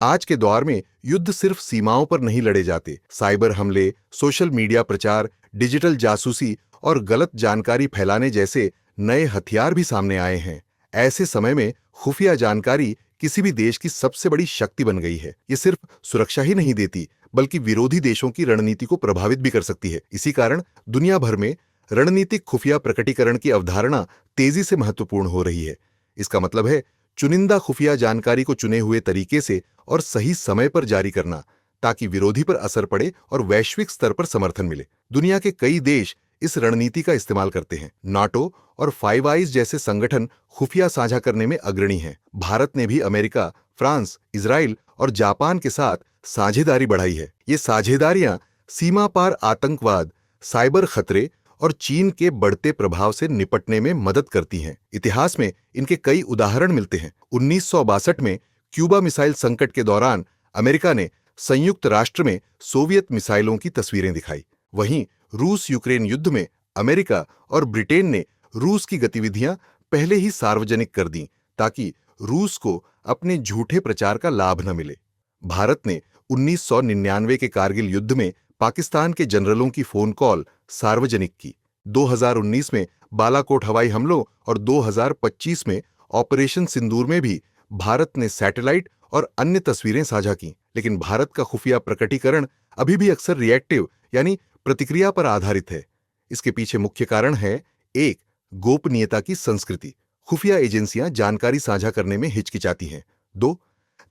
आज के दौर में युद्ध सिर्फ सीमाओं पर नहीं लड़े जाते। साइबर हमले, सोशल मीडिया प्रचार, डिजिटल जासूसी और गलत जानकारी फैलाने जैसे नए हथियार भी सामने आए हैं। ऐसे समय में खुफिया जानकारी किसी भी देश की सबसे बड़ी शक्ति बन गई है। ये सिर्फ सुरक्षा ही नहीं देती, बल्कि विरोधी देशों की रणनीति को प्रभावित भी कर सकती है। इसी कारण दुनिया भर में रणनीतिक खुफिया प्रकटीकरण की अवधारणा तेजी से महत्वपूर्ण हो रही है। इसका मतलब है चुनिंदा खुफिया जानकारी को चुने हुए तरीके से और सही समय पर जारी करना, ताकि विरोधी पर असर पड़े और वैश्विक स्तर पर समर्थन मिले। दुनिया के कई देश इस रणनीति का इस्तेमाल करते हैं। नाटो और फाइव आइज जैसे संगठन खुफिया साझा करने में अग्रणी हैं। भारत ने भी अमेरिका, फ्रांस, इजराइल और जापान के साथ साझेदारी बढ़ाई है। ये साझेदारियां सीमा पार आतंकवाद, साइबर खतरे और चीन के बढ़ते प्रभाव से निपटने में मदद करती हैं। इतिहास में इनके कई उदाहरण मिलते हैं। 1962 में क्यूबा मिसाइल संकट के दौरान अमेरिका ने संयुक्त राष्ट्र में सोवियत मिसाइलों की तस्वीरें दिखाई। वहीं रूस यूक्रेन युद्ध में अमेरिका और ब्रिटेन ने रूस की गतिविधियां पहले ही सार्वजनिक कर दी, ताकि रूस को अपने झूठे प्रचार का लाभ न मिले। भारत ने 1999 के कारगिल युद्ध में पाकिस्तान के जनरलों की फोन कॉल सार्वजनिक की। 2019 में बालाकोट हवाई हमलों और 2025 में ऑपरेशन सिंदूर में भी भारत ने सैटेलाइट और अन्य तस्वीरें साझा की। लेकिन भारत का खुफिया प्रकटीकरण अभी भी अक्सर रिएक्टिव यानी प्रतिक्रिया पर आधारित है। इसके पीछे मुख्य कारण है: एक, गोपनीयता की संस्कृति। खुफिया एजेंसियां जानकारी साझा करने में हिचकिचाती हैं। दो,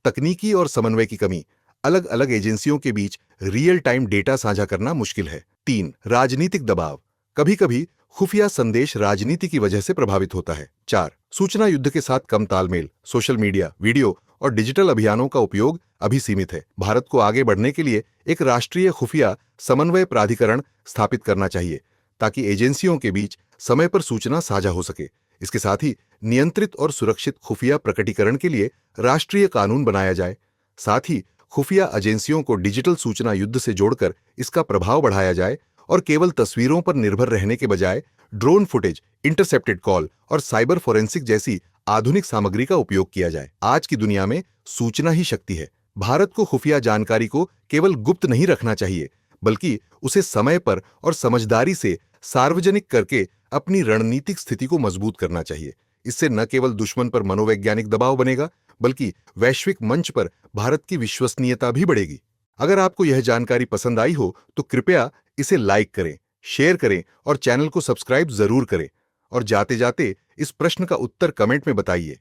तकनीकी और समन्वय की कमी। अलग अलग एजेंसियों के बीच रियल टाइम डेटा साझा करना मुश्किल है। तीन, राजनीतिक दबाव। कभी कभी खुफिया संदेश राजनीति की वजह से प्रभावित होता है। चार, सूचना युद्ध के साथ कम तालमेल। सोशल मीडिया, वीडियो और डिजिटल अभियानों का उपयोग अभी सीमित है। भारत को आगे बढ़ने के लिए एक राष्ट्रीय खुफिया समन्वय प्राधिकरण स्थापित करना चाहिए, ताकि एजेंसियों के बीच समय पर सूचना साझा हो सके। इसके साथ ही नियंत्रित और सुरक्षित खुफिया प्रकटीकरण के लिए राष्ट्रीय कानून बनाया जाए। साथ ही खुफिया एजेंसियों को डिजिटल सूचना युद्ध से जोड़कर इसका प्रभाव बढ़ाया जाए और केवल तस्वीरों पर निर्भर रहने के बजाय ड्रोन फुटेज, इंटरसेप्टेड कॉल और साइबर फोरेंसिक जैसी आधुनिक सामग्री का उपयोग किया जाए। आज की दुनिया में सूचना ही शक्ति है। भारत को खुफिया जानकारी को केवल गुप्त नहीं रखना चाहिए, बल्कि उसे समय पर और समझदारी से सार्वजनिक करके अपनी रणनीतिक स्थिति को मजबूत करना चाहिए। इससे न केवल दुश्मन पर मनोवैज्ञानिक दबाव बनेगा, बल्कि वैश्विक मंच पर भारत की विश्वसनीयता भी बढ़ेगी। अगर आपको यह जानकारी पसंद आई हो तो कृपया इसे लाइक करें, शेयर करें और चैनल को सब्सक्राइब जरूर करें। और जाते जाते इस प्रश्न का उत्तर कमेंट में बताइए।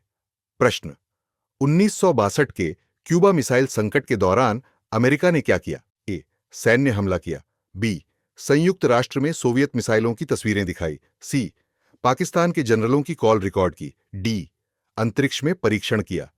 प्रश्न: 1962 के क्यूबा मिसाइल संकट के दौरान अमेरिका ने क्या किया? ए, सैन्य हमला किया। बी, संयुक्त राष्ट्र में सोवियत मिसाइलों की तस्वीरें दिखाई। सी, पाकिस्तान के जनरलों की कॉल रिकॉर्ड की। डी, अंतरिक्ष में परीक्षण किया।